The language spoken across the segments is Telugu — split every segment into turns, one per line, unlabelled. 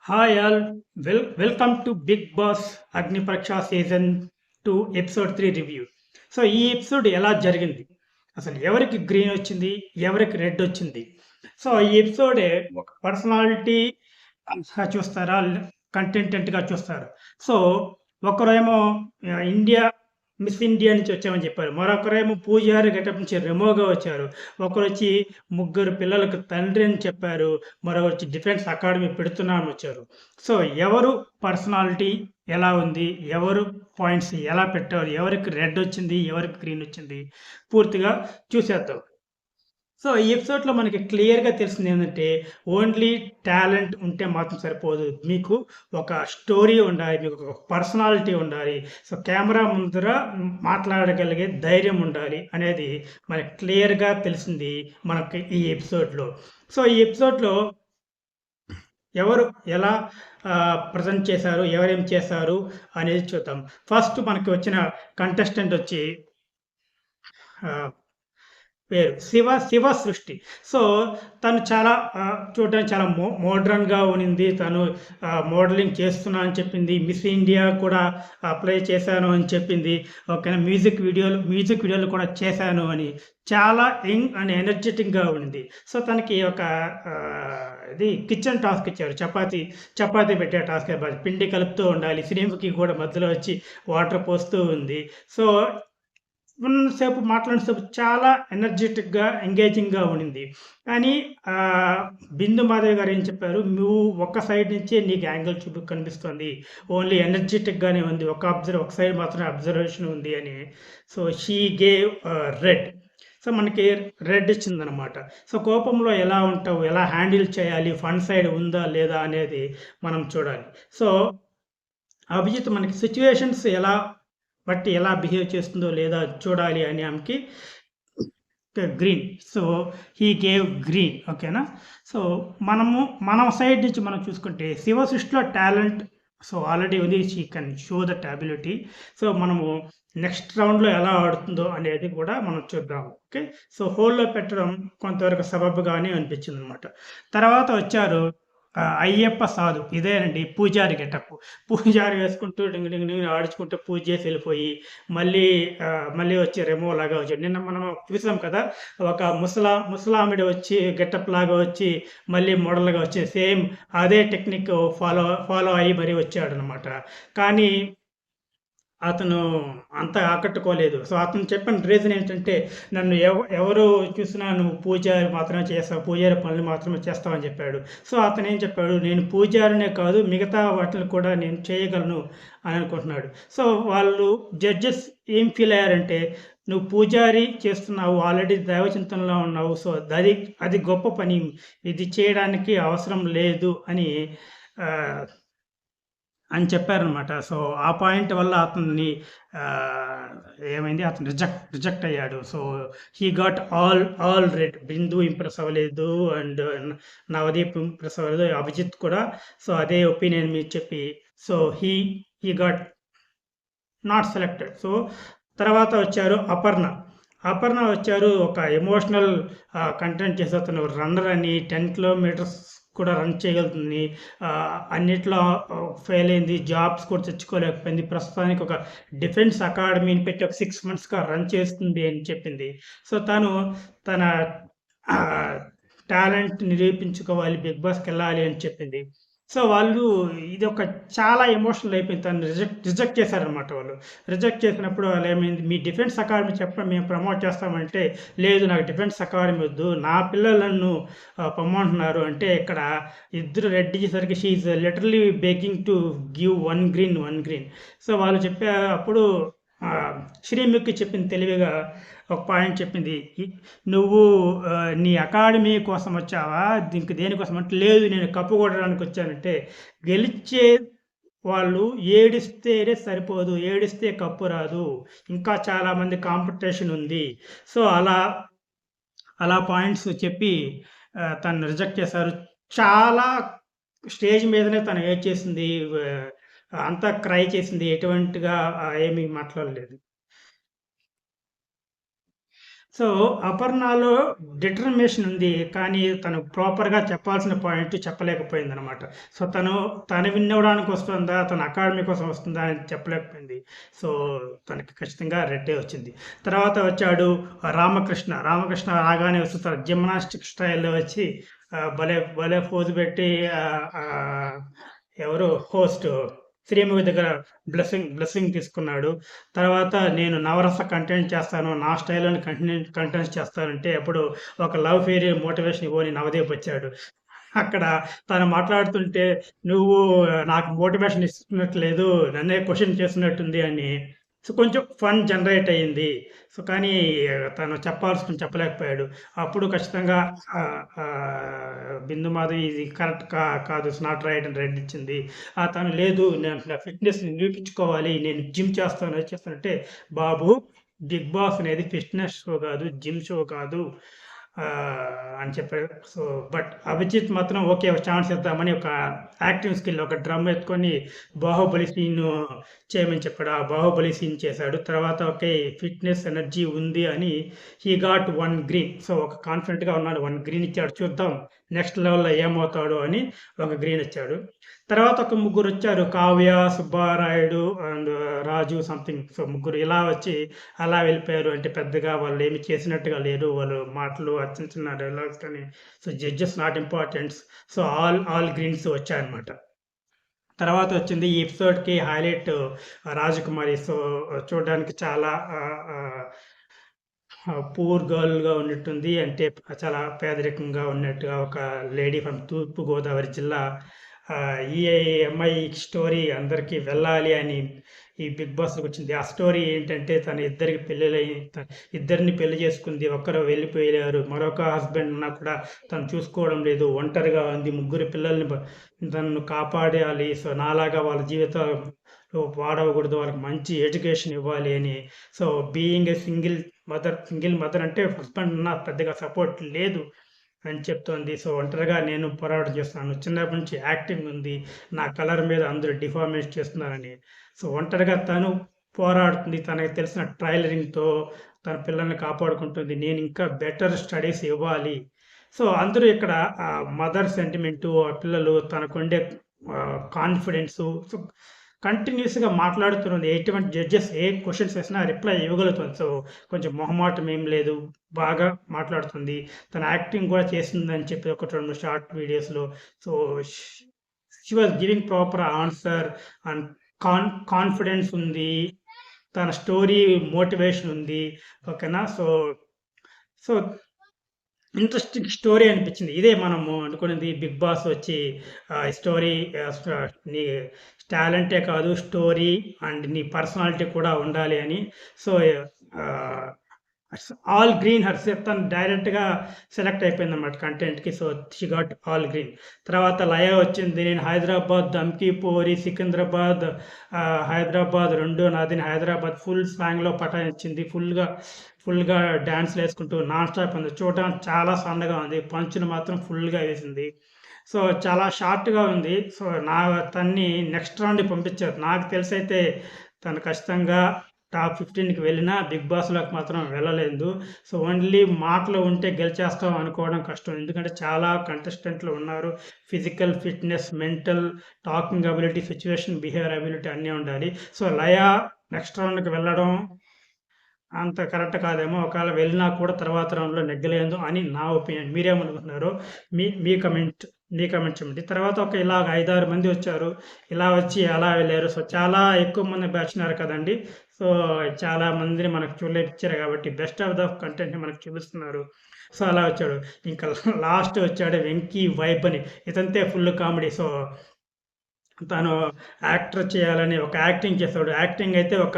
Hi all, welcome to Big Boss Agni Pariksha Season 2 Episode 3 review. So ఈ ఎపిసోడ్ ఎలా జరిగింది? అసలు ఎవరికి గ్రీన్ వచ్చింది? ఎవరికి రెడ్ వచ్చింది? సో ఈ ఎపిసోడే ఒక పర్సనాలిటీగా చూస్తారా? కంటెంటెంట్‌గా చూస్తారా? సో ఒకరేమో ఇండియా మిస్ ఇండియా నుంచి వచ్చామని చెప్పారు. మరొకరేమో పూజారి గెటప్ నుంచి రెమోగా వచ్చారు. ఒకరొచ్చి ముగ్గురు పిల్లలకు తండ్రి అని చెప్పారు. మరొకరొచ్చి డిఫెన్స్ అకాడమీ పెడుతున్నామని వచ్చారు. సో ఎవరు పర్సనాలిటీ ఎలా ఉంది? ఎవరు పాయింట్స్ ఎలా పెట్టారు? ఎవరికి రెడ్ వచ్చింది? ఎవరికి గ్రీన్ వచ్చింది? పూర్తిగా చూసేద్దాం. సో, ఈ ఎపిసోడ్‌లో మనకి క్లియర్‌గా తెలిసిందేంటంటే, ఓన్లీ టాలెంట్ ఉంటే మాత్రం సరిపోదు. మీకు ఒక స్టోరీ ఉండాలి. మీకు ఒక పర్సనాలిటీ ఉండాలి. సో, కెమెరా ముందర మాట్లాడగలిగే ధైర్యం ఉండాలి అనేది మనకి క్లియర్‌గా తెలిసింది మనకి ఈ ఎపిసోడ్‌లో. సో, ఈ ఎపిసోడ్‌లో ఎవరు ఎలా ప్రెజెంట్ చేశారు? ఎవరేం చేశారు? అనేది చూద్దాం. ఫస్ట్ మనకి వచ్చిన కంటెస్టెంట్ వచ్చి ఆహ్ పేరు. 'శివ సృష్టి'. సో, తను చాలా చూడడానికి చాలా మోడ్రన్‌గా ఉండింది. తను మోడలింగ్ చేస్తున్నా అని చెప్పింది. మిస్ ఇండియా కూడా అప్లై చేశాను అని చెప్పింది. ఓకేనా. మ్యూజిక్ వీడియోలు కూడా చేశాను అని. చాలా యంగ్ అండ్ ఎనర్జిటిక్‌గా ఉండింది. సో, తనకి ఒక ఇది కిచెన్ టాస్క్ ఇచ్చారు. చపాతీ పెట్టే టాస్క్. పిండి కలుపుతూ ఉండాలి. శ్రీముఖి కూడా మధ్యలో వచ్చి వాటర్ పోస్తూ ఉంది. సో ఉన్నసేపు మాట్లాడినసేపు చాలా ఎనర్జిటిక్‌గా, ఎంగేజింగ్‌గా ఉండింది. కానీ బిందు మాధవి గారు ఏం చెప్పారు, "నువ్వు ఒక్క సైడ్ నుంచే నీకు యాంగిల్ కనిపిస్తుంది. ఓన్లీ ఎనర్జిటిక్‌గానే ఉంది. ఒక సైడ్ మాత్రమే అబ్జర్వేషన్ ఉంది" అని. So, she gave red. So, మనకి రెడ్ ఇచ్చిందనమాట. సో, కోపంలో ఎలా ఉంటావు? ఎలా హ్యాండిల్ చేయాలి? ఫన్ సైడ్ ఉందా? లేదా? అనేది మనం చూడాలి. సో, అభిజిత్ మనకి సిట్యుయేషన్స్ బట్టి ఎలా బిహేవ్ చేస్తుందో లేదా చూడాలి అని ఆమెకి green. So, he gave green. ఓకేనా. సో, మన సైడ్ నుంచి మనం చూసుకుంటే శివ సృష్టిలో టాలెంట్ సో ఆల్రెడీ ఉంది. She can show that ability. So, మనము నెక్స్ట్ రౌండ్‌లో ఎలా ఆడుతుందో అనేది కూడా మనం చూద్దాం. ఓకే. సో, హోల్‌లో పెట్టడం కొంతవరకు సబబుగానే అనిపించిందనమాట. తర్వాత వచ్చారు అయ్యప్ప సాధు. ఇదేనండి పూజారి గెటప్. పూజారి వేసుకుంటూ డింగ్ డింగ్ డింగ్ ఆడించుకుంటూ పూజ చేసి వెళ్ళిపోయి, మళ్ళీ వచ్చి రెమో లాగా వచ్చాడు. నిన్న మనం చూసాం కదా! ఒక ముసలామెడ వచ్చి గెటప్ లాగా వచ్చి, మళ్ళీ మోడల్‌గా వచ్చి సేమ్ అదే టెక్నిక్ ఫాలో అయ్యి మరీ వచ్చాడనమాట. కానీ అతను అంత ఆకట్టుకోలేదు. సో, అతను చెప్పిన రీజన్ ఏంటంటే, నన్ను ఎవరు చూసినా నువ్వు పూజారి మాత్రమే చేస్తావు. పూజారి పనులు మాత్రమే చేస్తావని చెప్పాడు. సో, అతనేం చెప్పాడు, నేను పూజారినే కాదు మిగతా వాటిని కూడా నేను చేయగలను అని అనుకుంటున్నాడు. సో, వాళ్ళు జడ్జెస్ ఏం ఫీల్ అయ్యారంటే, నువ్వు పూజారి చేస్తున్నావు. ఆల్రెడీ దైవ చింతనలో ఉన్నావు. సో, అది గొప్ప పని. ఇది చేయడానికి అవసరం లేదు ఆహ్ అని చెప్పారనమాట. సో, ఆ పాయింట్ వల్ల అతన్ని ఆహ్, ఏమైంది అతను రిజెక్ట్ అయ్యాడు. So, he got all red. Bindu impress అవ్వలేదు అండ్ నవదీప్ ఇంప్రెస్ అవ్వలేదు. అభిజిత్ కూడా సో, అదే ఒపీనియన్ మీద చెప్పి so, he got not selected. So, తర్వాత వచ్చారు అపర్ణ వచ్చారు. ఒక ఎమోషనల్ కంటెంట్ చేసే అతను రన్నర్ అని 10 కిలోమీటర్స్ కూడా రన్ చేయగలుగుతుంది. అన్నిట్లో ఫెయిల్ అయింది. జాబ్స్ కూడా తెచ్చుకోలేకపోయింది. ప్రస్తుతానికి ఒక డిఫెన్స్ అకాడమీని పెట్టి ఒక 6 మంత్స్‌గా రన్ చేస్తుంది అని చెప్పింది. సో, తన ఆహ్, టాలెంట్ నిరూపించుకోవాలి. బిగ్ బాస్‌కెళ్ళాలి అని చెప్పింది. సో, వాళ్ళు ఇదొక చాలా ఎమోషనల్ అయిపోయింది. తను రిజెక్ట్ చేశారనమాట వాళ్ళు. రిజెక్ట్ చేసినప్పుడు వాళ్ళేమైంది, "మీ డిఫెన్స్ అకాడమీ చెప్పండి మేము ప్రమోట్ చేస్తామంటే," "లేదు నాకు డిఫెన్స్ అకాడమీ వద్దు. నా పిల్లలు నన్ను పొమ్మంటున్నారు." అంటే ఇక్కడ ఇద్దరు రెడ్ ఇచ్చేసరికి she is literally begging to give 1 green. So, వాళ్ళు అప్పుడు శ్రీముఖి చెప్పింది తెలివిగా ఒక పాయింట్ చెప్పింది. "నువ్వు నీ అకాడమీ కోసం వచ్చావా? దేనికోసం" అంటే, "లేదు నేను కప్పు కొట్టడానికి వచ్చానంటే." గెలిచే వాళ్ళు ఏడిస్తేనే సరిపోదు. ఏడిస్తే కప్పు రాదు. ఇంకా చాలామంది కాంపిటీషన్ ఉంది. సో, అలా పాయింట్స్ చెప్పి తనని రిజెక్ట్ చేశారు. చాలా స్టేజ్ మీదనే తను ఏడ్చేసింది. అంతా క్రై చేసింది. ఎటువంటిగా ఏమీ మాట్లాడలేదు. సో, అపర్ణలో డిటర్మినేషన్ ఉంది. కానీ తను ప్రాపర్‌గా చెప్పాల్సిన పాయింట్ చెప్పలేకపోయిందనమాట. సో, తను విన్నవడానికి వస్తుందా? తన అకాడమీ కోసం వస్తుందా? అని చెప్పలేకపోయింది. సో, తనకి ఖచ్చితంగా రెడ్డే వచ్చింది. తర్వాత వచ్చాడు రామకృష్ణ. రామకృష్ణ రాగానే వస్తూ తన జిమ్నాస్టిక్ స్టైల్‌లో వచ్చి భలే భలే పోజు పెట్టి ఎవరు హోస్ట్ శ్రీముఖి దగ్గర బ్లెస్సింగ్ తీసుకున్నాడు. తర్వాత నేను నవరస కంటెంట్ చేస్తాను. నా స్టైల్‌లోని కంటెంట్స్ చేస్తానంటే అప్పుడు ఒక లవ్ ఫెయిరీ మోటివేషన్ ఇవ్వని నవదీప్ వచ్చాడు. అక్కడ తను మాట్లాడుతుంటే నువ్వు నాకు మోటివేషన్ ఇస్తున్నట్లేదు. నన్నే క్వెషన్ చేస్తున్నట్టుంది అని. సో, కొంచెం ఫన్ జనరేట్ అయింది. సో, కానీ తను చెప్పాల్సింది చెప్పలేకపోయాడు. అప్పుడు ఖచ్చితంగా బిందు మాధవి ఇది కరెక్ట్ కాదు. ఇట్స్ నాట్ రైట్ అని రెడ్ ఇచ్చింది. తను లేదు నేను నా ఫిట్‌నెస్‌ని నిరూపించుకోవాలి. నేను జిమ్ చేస్తాను, అది చేస్తానంటే బాబు 'బిగ్ బాస్' అనేది ఫిట్‌నెస్ షో కాదు. జిమ్ షో కాదు. అని చెప్పాడు. సో, బట్ అభిజిత్ మాత్రం ఓకే. ఒక ఛాన్స్ ఇద్దామని ఒక యాక్టింగ్ స్కిల్ ఒక డ్రమ్ ఎత్తుకొని 'బాహుబలి' సీన్ చేయమని చెప్పాడు. ఆ 'బాహుబలి' సీన్ చేశాడు. తర్వాత ఓకే. ఫిట్‌నెస్ ఎనర్జీ ఉంది అని హి గాట్ 1 గ్రీన్. సో, ఒక కాన్ఫిడెంట్‌గా ఉన్నాడు. 1 గ్రీన్ ఇచ్చాడు. చూద్దాం నెక్స్ట్ లెవెల్‌లో ఏమవుతాడో అని ఒక గ్రీన్ ఇచ్చాడు. తర్వాత ఒక ముగ్గురొచ్చారు. Kavya, Subbarayudu and Raju something. So, ముగ్గురు ఇలా వచ్చి అలా వెళ్ళిపోయారు. అంటే పెద్దగా వాళ్ళేమి చేసినట్టుగా లేరు. వాళ్ళు మాటలు చిన్న చిన్న డైలాగ్స్ కానీ so, judges not importants. So, all greens వచ్చాయన్నమాట. తర్వాత వచ్చింది ఈ ఎపిసోడ్‌కి హైలైట్ రాజకుమారి. సో, చూడడానికి చాలా పూర్ గర్ల్‌గా ఉన్నట్టుంది. అంటే చాలా పేదరికంగా ఉన్నట్టుగా ఒక లేడీ ఫ్రమ్ తూర్పు గోదావరి జిల్లా. ఈ అమ్మాయి స్టోరీ అందరికీ వెళ్ళాలి అని ఈ 'బిగ్ బాస్'లోకి వచ్చింది. ఆ స్టోరీ ఏంటంటే తన ఇద్దరిని పెళ్లి చేసుకుంది. ఒక్కరు వెళ్ళిపోయారు. మరొక హస్బెండ్ ఉన్నా కూడా తను చూసుకోవడం లేదు. ఒంటరిగా ఉంది. ముగ్గురు పిల్లల్ని తనను కాపాడాలి. సో, నాలాగా వాళ్ళ జీవితాలు పాడవకూడదు. వాళ్ళకి మంచి ఎడ్యుకేషన్ ఇవ్వాలి అని. So, being a single mother అంటే హస్బెండ్ ఉన్నా పెద్దగా సపోర్ట్ లేదు అని చెప్తోంది. సో, ఒంటరిగా నేను పోరాటం చేస్తున్నాను. చిన్నప్పటి నుంచి యాక్టింగ్ ఉంది. నా కలర్ మీద అందరూ డిఫామేట్ చేస్తున్నారని. సో, ఒంటరిగా తను పోరాడుతుంది. తనకి తెలిసిన టైలరింగ్‌తో తన పిల్లల్ని కాపాడుకుంటుంది. నేను ఇంకా బెటర్ స్టడీస్ ఇవ్వాలి. సో, అందరూ ఇక్కడ మదర్ సెంటిమెంటు, ఆ పిల్లలు తనకుండే కాన్ఫిడెన్సు. సో, కంటిన్యూస్‌గా మాట్లాడుతున్నది. ఎటువంటి జడ్జెస్ ఏ క్వెషన్స్ వేసినా రిప్లై ఇవ్వగలుగుతుంది. సో, కొంచెం మొహమాటం ఏం లేదు. బాగా మాట్లాడుతుంది. తన యాక్టింగ్ కూడా చేసిందని చెప్పి ఒక 2, 3 షార్ట్ వీడియోస్‌లో. So, she was giving proper answer and confidence ఉంది. తన స్టోరీ మోటివేషన్ ఉంది. ఓకేనా. సో, సో ఇంట్రెస్టింగ్ స్టోరీ అనిపించింది. ఇదే మనము అనుకున్నది 'బిగ్ బాస్' వచ్చి స్టోరీ నీ టాలెంటే కాదు స్టోరీ అండ్ నీ పర్సనాలిటీ కూడా ఉండాలి అని. సో, ఆహ్, ఆల్ గ్రీన్ తను డైరెక్ట్‌గా సెలెక్ట్ అయిపోయిందన్నమాట కంటెంట్‌కి. So, she got all green. తర్వాత లయ వచ్చింది. నేను హైదరాబాద్, దమ్కి పోరి, సికింద్రాబాద్, హైదరాబాద్ 2 నాది. హైదరాబాద్ ఫుల్ స్లాంగ్‌లో పటాయించింది. ఫుల్‌గా డాన్స్‌లేసుకుంటూ నాన్ స్టాప్ ఉంది. చూడడానికి చాలా సన్నగా ఉంది. పంచులు మాత్రం ఫుల్‌గా వేసింది. సో, చాలా షార్ట్‌గా ఉంది. సో, తన్ని నెక్స్ట్ రౌండ్‌కి పంపించారు. నాకు తెలిసైతే తను ఖచ్చితంగా టాప్ 15కి వెళ్ళినా 'బిగ్ బాస్'లోకి మాత్రం వెళ్ళలేదు. సో, ఓన్లీ మాటలు ఉంటే గెలిచేస్తాం అనుకోవడం కష్టం. ఎందుకంటే చాలా కంటెస్టెంట్లు ఉన్నారు. Physical fitness, mental, talking ability, situation behaviour ability అన్నీ ఉండాలి. సో, లయ నెక్స్ట్ రౌండ్‌కి వెళ్ళడం అంత కరెక్ట్ కాదేమో. ఒకవేళ వెళ్ళినా కూడా తర్వాత రౌండ్‌లో నెగ్గలేదు అని నా ఒపీనియన్. మీరేమనుకుంటున్నారో మీ కమెంట్ చేయండి. తర్వాత ఇలాగ 5, 6 మంది వచ్చారు. ఇలా వచ్చి అలా వెళ్ళారు. సో, చాలా ఎక్కువ మంది బ్యాచున్నారు కదండీ. సో, చాలా మందిని మనకు చూపించారు కాబట్టి బెస్ట్ ఆఫ్ ద కంటెంట్‌ని మనకు చూపిస్తున్నారు. సో, అలా వచ్చాడు. ఇంకా లాస్ట్ వచ్చాడు 'వెంకీ వైబ్' అని. ఇతంతే ఫుల్ కామెడీ. సో, తను యాక్టర్ చేయాలని ఒక యాక్టింగ్ చేసాడు. యాక్టింగ్ అయితే ఒక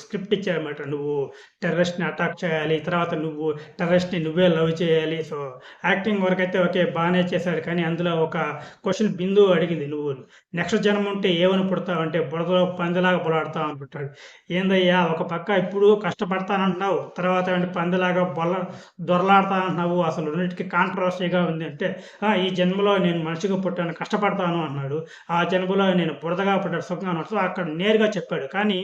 స్క్రిప్ట్ ఇచ్చారన్నమాట. నువ్వు టెర్రరిస్ట్‌ని అటాక్ చేయాలి. తర్వాత నువ్వు టెర్రరిస్ట్‌ని నువ్వే లవ్ చేయాలి. సో, యాక్టింగ్ వరకైతే ఓకే. బానే చేశాడు. కానీ అందులో ఒక క్వెషన్ బిందు అడిగింది. నువ్వు నెక్స్ట్ జన్మ ఉంటే ఏమని పుడతావంటే బురదలో పందిలాగా పొలాడతావు అనుకుంటాడు. ఏందయ్యా ఒక పక్క ఇప్పుడు కష్టపడతానంటున్నావు. తర్వాత పందిలాగా దొరలాడతానంటున్నావు. అసలు రెండిటికి కాంట్రవర్సీగా ఉంది అంటే ఈ జన్మలో నేను మనిషిగా పుట్టాను కష్టపడతాను అన్నాడు. ఆ జన్మలో నేను బురదగా పుట్టాడు సుఖంగా ఉన్నాడు. సో, అక్కడ నేరుగా చెప్పాడు. కానీ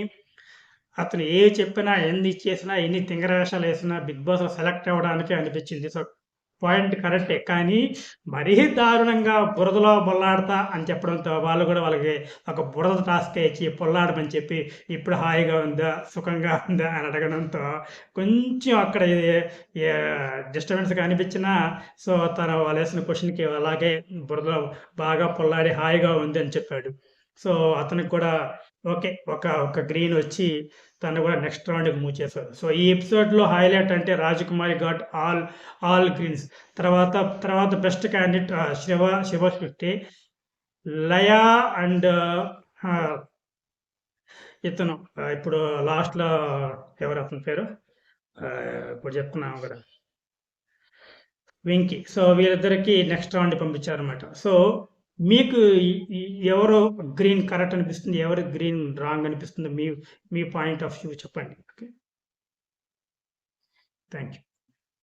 అతను చెప్పినా, ఎన్ని చేసినా, ఎన్ని తింగర వేషాలేసినా 'బిగ్ బాస్‌లో' సెలెక్ట్ అవ్వడానికే అనిపించింది. సో, పాయింట్ కరెక్టే. కానీ మరీ దారుణంగా బురదలో బొల్లాడతా అని చెప్పడంతో వాళ్ళు గూడా వాళ్ళకి ఒక బురద టాస్కే ఇచ్చి పొల్లాడమని చెప్పి, ఇప్పుడు హాయిగా ఉందా? సుఖంగా ఉందా? అని అడగడంతో కొంచెం అక్కడ డిస్టర్బెన్స్‌గా అనిపించినా, సో, తను వాళ్ళేసిన క్వెషన్‌కి అలాగే బురదలో బాగా పొల్లాడి హాయిగా ఉంది అని చెప్పాడు. సో, అతనికి కూడా ఓకే. ఒక గ్రీనొచ్చి తను గూడా నెక్స్ట్ రౌండ్‌కి మూవ్ చేశారు. సో, ఈ ఎపిసోడ్‌లో హైలైట్ అంటే రాజకుమారి గాట్ ఆల్ గ్రీన్స్. తర్వాత తర్వాత best candidate Shiva 'Laya' and ah, ఇతను ఇప్పుడు లాస్ట్‌లో ఎవరు అతని పేరు? ఇప్పుడు చెప్తున్నాను గూడా. 'వెంకి.' సో, వీళ్ళిద్దరికీ నెక్స్ట్ రౌండ్‌కి పంపించారన్నమాట. సో, మీకు ఈ ఈ ఎవరు గ్రీన్ కరెక్ట్ అనిపిస్తుంది? ఎవరు గ్రీన్ రాంగ్ అనిపిస్తుంది? మీ మీ పాయింట్ ఆఫ్ వ్యూ చెప్పండి. ఓకే. Thank you.